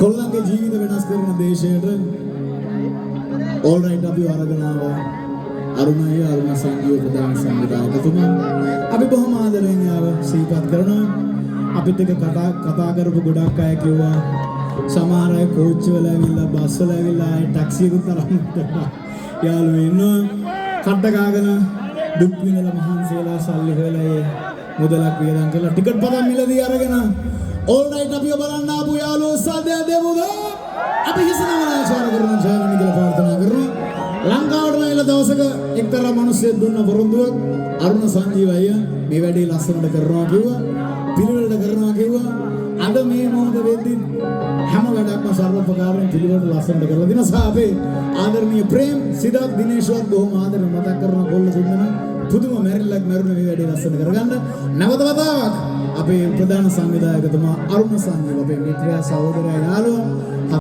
කොල්ලන්ගේ ජීවිත වෙනස් කරන දේශයට ඕල්රයිට් අපි අරගෙන ආවා අරුණයි අරුණ සංගීත ප්‍රධාන සංවිධායකතුමා අපි බොහොම ආදරෙන් ආව සිහිපත් කරනවා අපිත් එක්ක කතා කරපු ගොඩක් අය කිව්වා සමහර අය කෝච්චි වල ඇවිල්ලා බස් වල ඇවිල්ලා ආයේ ටැක්සි එකක් තරම් යාළුවෝ ඉන්නවා කඩ ගාගෙන දුක් විඳලා මහන්සියලා සල්ලි හොයලා ඒ මුදලක් වියදම් කරලා ටිකට් පදම් මිලදී අරගෙන ඕල්රයිට් අපි බලන්න ආපු යාළුවෝ සාදය දෙමුද අපි හිසනවල ආචාර කරන ජයලනි කියලා ප්‍රාර්ථනා කරනවා ලංකාවට නැවිලා දවසක එක්තරා මිනිස්සෙක් දුන්න පොරොන්දුවක් අරුණ සංජීව අයියා මේ වැඩේ ලස්සනට කරනවා කිව්වා පිළිවෙලට කරනවා කිව්වා අද මේ මොහොත වෙද්දි හැම වැඩක්ම සර්වපකාරයෙන් පිළිවෙලට ලස්සනට කරලා දිනවා අපේ ආදරණීය ප්‍රේම් සිද්ධාර්ථ දිනේෂ්වත් බොහොම ආදරෙන් මතක් කරන කොල්ල දුන්නා පුදුම මැරිල්ලක් මැරුණ මේ වැඩේ ලස්සන කරගන්න නැවත වතාවක් අපේ ප්‍රධාන සංවිධායකතුමා අරුණ සංජීව අපේ මිත්‍රයා සහෝදරයා යාළුවා